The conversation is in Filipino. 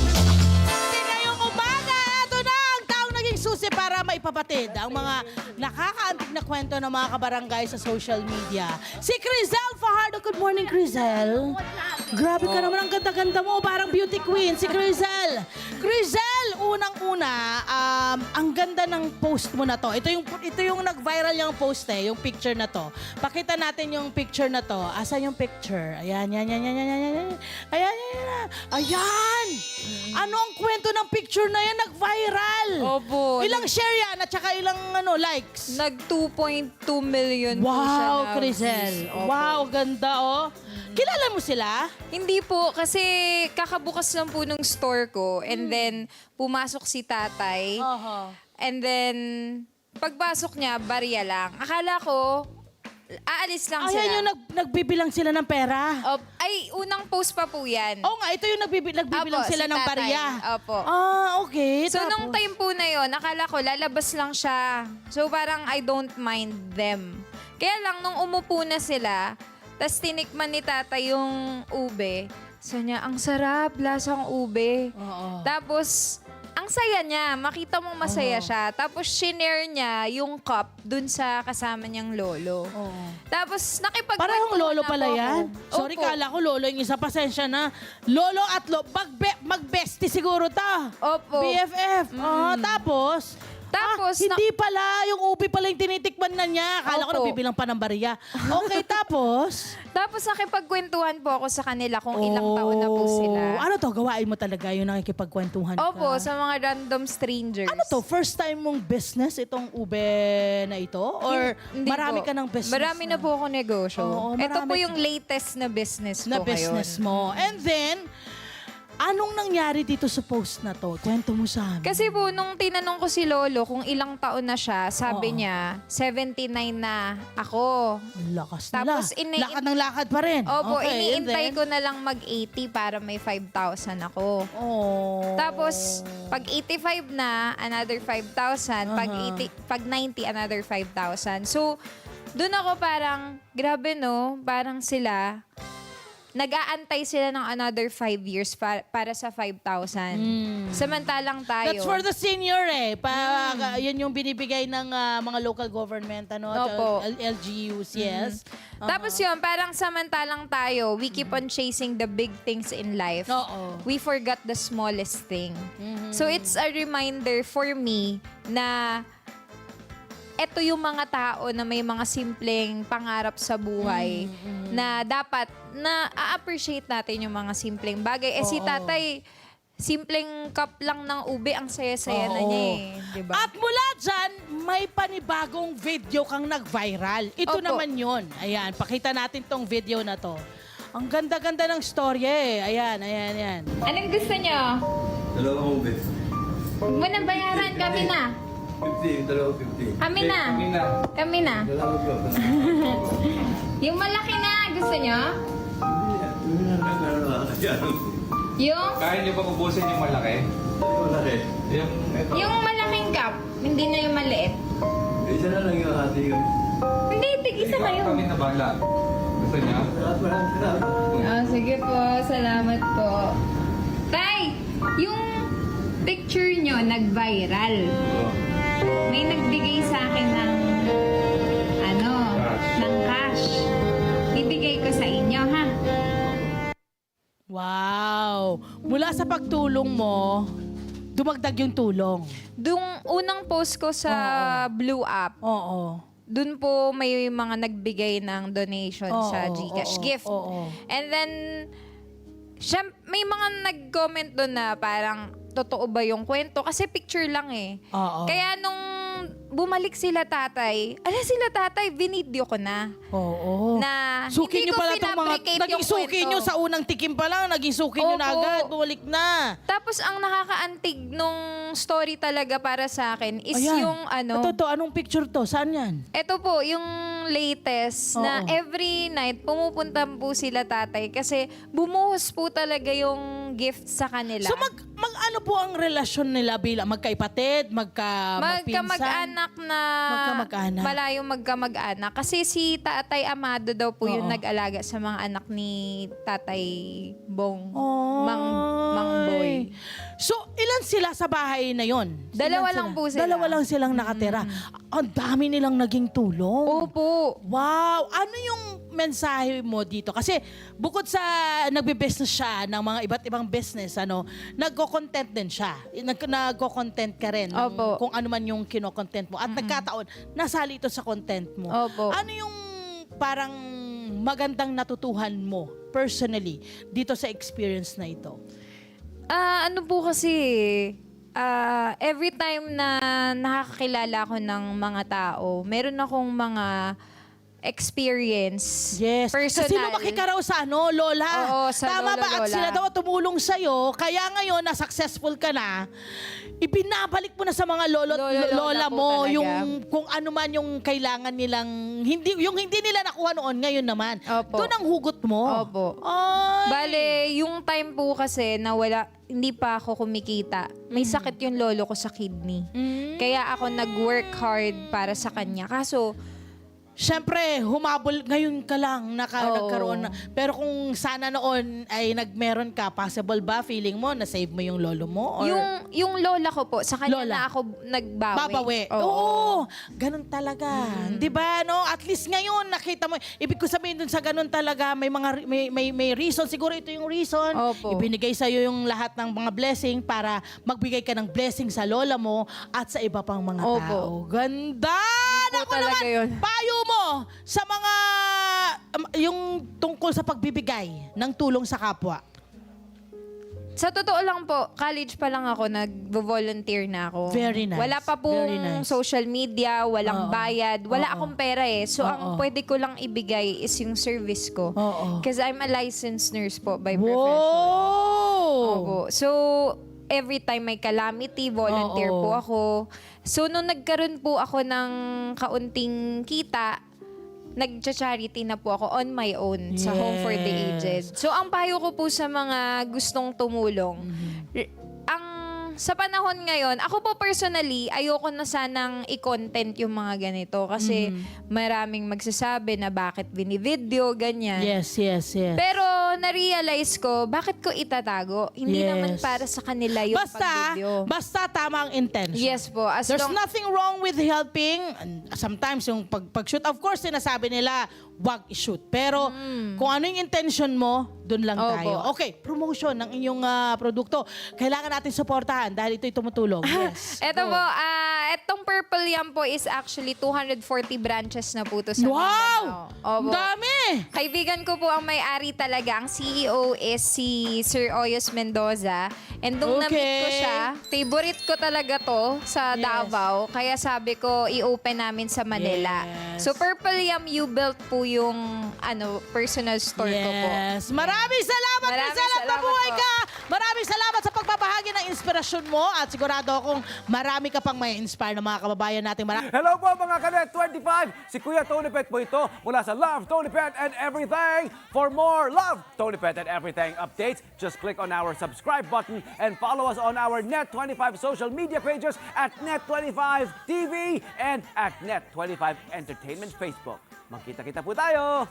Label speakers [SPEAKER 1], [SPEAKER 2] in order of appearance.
[SPEAKER 1] Ngayong umaga, ito na ang taong naging susi para maipabatid ang mga nakakaantig na kwento ng mga kabarangay sa social media. Si Crizel Fajardo. Good morning, Crizel. Grabe ka naman, ang ganda-ganda mo. Parang beauty queen, si Crizel. Crizel, unang-una, ang ganda ng post mo na to. Ito yung nag-viral yung post yung picture na to. Pakita natin yung picture na to. Asa yung picture? Ayan, yan. Ayan! Ano ang kwento ng picture na yan? Nag-viral.
[SPEAKER 2] Opo.
[SPEAKER 1] Ilang share yan at saka ilang likes?
[SPEAKER 2] Nag 2.2 million po siya
[SPEAKER 1] Wow,
[SPEAKER 2] na
[SPEAKER 1] Crizel.
[SPEAKER 2] views. Opo.
[SPEAKER 1] Wow, ganda Kilala mo sila?
[SPEAKER 2] Hindi po, kasi kakabukas lang po ng store ko and then pumasok si tatay. And then, pagpasok niya, barya lang. Akala ko, aalis lang sila.
[SPEAKER 1] Ayan yung nagbibilang sila ng pera.
[SPEAKER 2] Ay, unang post pa po yan.
[SPEAKER 1] Oo nga, ito yung nagbibilang
[SPEAKER 2] Opo,
[SPEAKER 1] sila
[SPEAKER 2] si
[SPEAKER 1] ng
[SPEAKER 2] tatay.
[SPEAKER 1] barya.
[SPEAKER 2] Opo.
[SPEAKER 1] Okay.
[SPEAKER 2] So,
[SPEAKER 1] Tapos?
[SPEAKER 2] nung time po na yon, akala ko lalabas lang siya. So, parang I don't mind them. Kaya lang, nung umupo na sila, tas tinikman ni tata yung ube, so niya, ang sarap, lasang ube.
[SPEAKER 1] Oo.
[SPEAKER 2] Tapos, ang saya niya. Makita mong masaya siya. Tapos, shinare niya yung cup dun sa kasama niyang lolo.
[SPEAKER 1] Oo.
[SPEAKER 2] Tapos, nakipagkwentuhan
[SPEAKER 1] Parang lolo
[SPEAKER 2] na
[SPEAKER 1] pala
[SPEAKER 2] po
[SPEAKER 1] yan.
[SPEAKER 2] ako.
[SPEAKER 1] Sorry,
[SPEAKER 2] Opo.
[SPEAKER 1] kala ko lolo yung isa. Pasensya na. Lolo at mag-bestie siguro ta.
[SPEAKER 2] Opo.
[SPEAKER 1] BFF. Tapos?
[SPEAKER 2] Tapos,
[SPEAKER 1] hindi pala. Yung ubi pala yung tinitikman na niya. Kala ko
[SPEAKER 2] Opo.
[SPEAKER 1] nagbibilang pa ng barya. Okay, tapos?
[SPEAKER 2] Tapos, nakipagkwentuhan po ako sa kanila kung ilang taon na po sila.
[SPEAKER 1] Ano to? Gawain mo talaga yung nakikipagkwentuhan ka?
[SPEAKER 2] Opo, sa mga random strangers.
[SPEAKER 1] Ano to? First time mong business itong ube na ito? Or
[SPEAKER 2] Hindi
[SPEAKER 1] marami
[SPEAKER 2] po.
[SPEAKER 1] ka ng business?
[SPEAKER 2] Marami na po ako negosyo.
[SPEAKER 1] Oo,
[SPEAKER 2] Ito
[SPEAKER 1] marami
[SPEAKER 2] po
[SPEAKER 1] ka-
[SPEAKER 2] yung latest na business
[SPEAKER 1] na
[SPEAKER 2] ko
[SPEAKER 1] business
[SPEAKER 2] ngayon.
[SPEAKER 1] mo. And then, anong nangyari dito sa post na to? Kwento mo sa amin.
[SPEAKER 2] Kasi po, nung tinanong ko si Lolo kung ilang taon na siya, sabi
[SPEAKER 1] Oo.
[SPEAKER 2] niya, 79 na ako.
[SPEAKER 1] Lakas
[SPEAKER 2] Tapos,
[SPEAKER 1] nila. Lakad ng lakad pa rin.
[SPEAKER 2] Opo,
[SPEAKER 1] Okay, and
[SPEAKER 2] iniintay
[SPEAKER 1] then?
[SPEAKER 2] ko na lang mag-80 para may 5,000 ako.
[SPEAKER 1] Oh.
[SPEAKER 2] Tapos, pag 85 na, another 5,000. Pag 90, another 5,000. So, doon ako parang, grabe no, parang sila, nag-aantay sila ng another 5 years para sa 5,000. Samantalang tayo.
[SPEAKER 1] That's for the senior Yan yung binibigay ng mga local government,
[SPEAKER 2] Opo.
[SPEAKER 1] LGUs, yes.
[SPEAKER 2] Tapos yun, parang samantalang tayo, we keep on chasing the big things in life.
[SPEAKER 1] Oo.
[SPEAKER 2] We forgot the smallest thing. So it's a reminder for me na eto yung mga tao na may mga simpleng pangarap sa buhay na dapat na a-appreciate natin yung mga simpleng bagay. Si
[SPEAKER 1] Oo.
[SPEAKER 2] tatay, simpleng cup lang ng ube, ang saya-saya na
[SPEAKER 1] Oo.
[SPEAKER 2] niya diba?
[SPEAKER 1] At mula dyan, may panibagong video kang nag-viral. Ito
[SPEAKER 2] Opo.
[SPEAKER 1] naman yon. Ayan, pakita natin tong video na to. Ang ganda-ganda ng storya Ayan.
[SPEAKER 2] Anong gusto niyo?
[SPEAKER 3] Dalawa kong bet.
[SPEAKER 2] Huwag mo na bayaran, kami na.
[SPEAKER 3] 50, dalawa 50.
[SPEAKER 2] Kami na. Kami na.
[SPEAKER 3] Dalawa ko.
[SPEAKER 2] Yung malaki na, gusto niyo? Yung,
[SPEAKER 4] Kaya niyo ba ubusin yung malaki?
[SPEAKER 3] Malaki.
[SPEAKER 4] Yung, eto.
[SPEAKER 2] yung malaking cup, hindi na yung maliit.
[SPEAKER 3] Isa na lang yung hati ko.
[SPEAKER 2] Hindi, tig-isa na yun.
[SPEAKER 4] Kami na bala. Gusto niya?
[SPEAKER 3] Salamat.
[SPEAKER 2] Sige po, salamat po. Tay, yung picture nyo nag-viral. May nagbigay sa akin ng
[SPEAKER 4] Cash.
[SPEAKER 2] ng cash. Bibigay ko sa inyo, ha?
[SPEAKER 1] Wow! Mula sa pagtulong mo, dumagdag yung tulong.
[SPEAKER 2] Dung unang post ko sa Blue App,
[SPEAKER 1] Oo.
[SPEAKER 2] dun po may mga nagbigay ng donation sa GCash gift.
[SPEAKER 1] Oo.
[SPEAKER 2] And then, may mga nag-comment doon na parang, totoo ba yung kwento? Kasi picture lang
[SPEAKER 1] Oo.
[SPEAKER 2] Kaya nung bumalik sila tatay, binidyo ko na.
[SPEAKER 1] Oo.
[SPEAKER 2] Na
[SPEAKER 1] Suki
[SPEAKER 2] hindi
[SPEAKER 1] nyo
[SPEAKER 2] ko
[SPEAKER 1] pala itong mga...
[SPEAKER 2] pinabricate
[SPEAKER 1] Naging
[SPEAKER 2] yung
[SPEAKER 1] suki
[SPEAKER 2] kwento.
[SPEAKER 1] nyo sa unang tikim pa lang. Naging suki nyo na
[SPEAKER 2] Opo.
[SPEAKER 1] agad. Bumalik na.
[SPEAKER 2] Tapos ang nakakaantig nung story talaga para sa akin is
[SPEAKER 1] Ayan.
[SPEAKER 2] yung
[SPEAKER 1] Ito to, anong picture to? Saan yan?
[SPEAKER 2] ito po, yung latest na
[SPEAKER 1] Oo.
[SPEAKER 2] every night pumupunta po sila tatay kasi bumuhos po talaga yung gift sa kanila.
[SPEAKER 1] So ano po ang relasyon nila bilang magkaipatid, magpinsan?
[SPEAKER 2] Magkamag-anak na
[SPEAKER 1] Magkamag-anak.
[SPEAKER 2] malayong magkamag-anak. Kasi si Tatay Amado daw po yung
[SPEAKER 1] Oo.
[SPEAKER 2] nag-alaga sa mga anak ni Tatay Bong.
[SPEAKER 1] Oy.
[SPEAKER 2] Mang Boy.
[SPEAKER 1] So, ilan sila sa bahay na yon?
[SPEAKER 2] Dalawa lang po sila.
[SPEAKER 1] Dalawa lang silang nakatira. Ang dami nilang naging tulong.
[SPEAKER 2] Opo.
[SPEAKER 1] Wow! Ano yung mensahe mo dito? Kasi bukod sa nagbe-business siya ng mga iba't ibang business, nagko-content din siya. Nagko-content ka rin.
[SPEAKER 2] Opo.
[SPEAKER 1] Kung ano man yung kino-content mo. At nagkataon, nasali ito sa content mo.
[SPEAKER 2] Opo.
[SPEAKER 1] Ano yung parang magandang natutuhan mo personally dito sa experience na ito?
[SPEAKER 2] Ano po kasi, every time na nakakakilala ako ng mga tao, meron akong mga experience.
[SPEAKER 1] Yes.
[SPEAKER 2] Personal.
[SPEAKER 1] Kasi lumaki ka raw sa lola.
[SPEAKER 2] Oo, sa
[SPEAKER 1] Tama
[SPEAKER 2] lolo,
[SPEAKER 1] ba? At
[SPEAKER 2] lola.
[SPEAKER 1] sila daw tumulong sa'yo. Kaya ngayon, na successful ka na, ibinabalik mo na sa mga
[SPEAKER 2] Lolo, lola
[SPEAKER 1] lola
[SPEAKER 2] po
[SPEAKER 1] mo
[SPEAKER 2] talaga.
[SPEAKER 1] yung kung ano man yung kailangan nilang, hindi nila nakuha noon, ngayon naman.
[SPEAKER 2] Opo.
[SPEAKER 1] Doon ang hugot mo.
[SPEAKER 2] Opo.
[SPEAKER 1] Ay.
[SPEAKER 2] Bale, yung time po kasi na hindi pa ako kumikita, may sakit yung lolo ko sa kidney. Kaya ako nag-work hard para sa kanya. Kaso,
[SPEAKER 1] Siyempre, humabol ngayon ka lang
[SPEAKER 2] Oo.
[SPEAKER 1] nagkaroon na. Pero kung sana noon ay nagmeron ka, possible ba feeling mo na save mo yung lolo mo? Or
[SPEAKER 2] yung lola ko po, sa kanya
[SPEAKER 1] Lola.
[SPEAKER 2] na ako nagbawi.
[SPEAKER 1] babawi. Oo. Ganun talaga. 'Di ba no? At least ngayon nakita mo, ibig ko sabihin dun sa ganun talaga may mga may reason, siguro ito yung reason.
[SPEAKER 2] Opo.
[SPEAKER 1] Ibinigay sa iyo yung lahat ng mga blessing para magbigay ka ng blessing sa lola mo at sa iba pang mga
[SPEAKER 2] Opo.
[SPEAKER 1] tao. Ganda!
[SPEAKER 2] Opo
[SPEAKER 1] Ako
[SPEAKER 2] talaga
[SPEAKER 1] naman,
[SPEAKER 2] yun.
[SPEAKER 1] payo mo sa mga yung tungkol sa pagbibigay ng tulong sa kapwa.
[SPEAKER 2] Sa totoo lang po, college pa lang ako, nag-volunteer na ako.
[SPEAKER 1] Very nice.
[SPEAKER 2] Wala pa
[SPEAKER 1] Very
[SPEAKER 2] pong
[SPEAKER 1] nice.
[SPEAKER 2] social media, walang
[SPEAKER 1] Oo.
[SPEAKER 2] bayad, wala
[SPEAKER 1] Oo.
[SPEAKER 2] akong pera eh. So, ang
[SPEAKER 1] Oo.
[SPEAKER 2] pwede ko lang ibigay is yung service ko.
[SPEAKER 1] Oo.
[SPEAKER 2] Because I'm a licensed nurse po by profession.
[SPEAKER 1] Wow!
[SPEAKER 2] Opo. So, every time may calamity, volunteer
[SPEAKER 1] Oo.
[SPEAKER 2] po ako. So, nung nagkaroon po ako ng kaunting kita, nag-charity na po ako on my own sa Home for the
[SPEAKER 1] Yes.
[SPEAKER 2] Aged. So, ang payo ko po sa mga gustong tumulong, sa panahon ngayon, ako po personally, ayoko na sanang i-content yung mga ganito kasi maraming magsasabi na bakit binivideo, ganyan.
[SPEAKER 1] Yes.
[SPEAKER 2] Pero na-realize ko, bakit ko itatago? Hindi
[SPEAKER 1] Yes.
[SPEAKER 2] naman para sa kanila yung
[SPEAKER 1] Basta
[SPEAKER 2] pag-video.
[SPEAKER 1] tama ang intention.
[SPEAKER 2] Yes po. As
[SPEAKER 1] There's
[SPEAKER 2] long,
[SPEAKER 1] nothing wrong with helping. And sometimes yung pag-shoot, of course, sinasabi nila, wag i-shoot. Pero kung ano yung intention mo, dun lang
[SPEAKER 2] Opo.
[SPEAKER 1] tayo. Okay, promotion ng inyong produkto. Kailangan natin suportahan dahil ito'y tumutulong. Yes.
[SPEAKER 2] Eto
[SPEAKER 1] Go.
[SPEAKER 2] po, etong Purple Yam po is actually 240 branches na po to sa
[SPEAKER 1] Wow!
[SPEAKER 2] Mindanao.
[SPEAKER 1] Ang
[SPEAKER 2] Opo.
[SPEAKER 1] dami!
[SPEAKER 2] Kaibigan ko po ang may-ari talaga. Ang CEO is si Sir Oyos Mendoza. And nung
[SPEAKER 1] Okay.
[SPEAKER 2] na-meet ko siya, favorite ko talaga to sa
[SPEAKER 1] Yes.
[SPEAKER 2] Davao. Kaya sabi ko, i-open namin sa Manila.
[SPEAKER 1] Yes.
[SPEAKER 2] So Purple Yam, you built po yung personal store ko po.
[SPEAKER 1] Yes. Maraming salamat,
[SPEAKER 2] Maraming
[SPEAKER 1] Marcela.
[SPEAKER 2] salamat
[SPEAKER 1] Mabuhay
[SPEAKER 2] po.
[SPEAKER 1] ka. Maraming salamat sa pagbabahagi ng inspirasyon mo at sigurado akong marami ka pang may inspire ng mga kababayan natin.
[SPEAKER 5] Hello po mga Kanet 25! Si Kuya Tony Pet po ito mula sa Love, Tony Pet and Everything. For more Love, Tony Pet and Everything updates, just click on our subscribe button and follow us on our Net25 social media pages at Net25 TV and at Net25 Entertainment Facebook. Magkita-kita po tayo!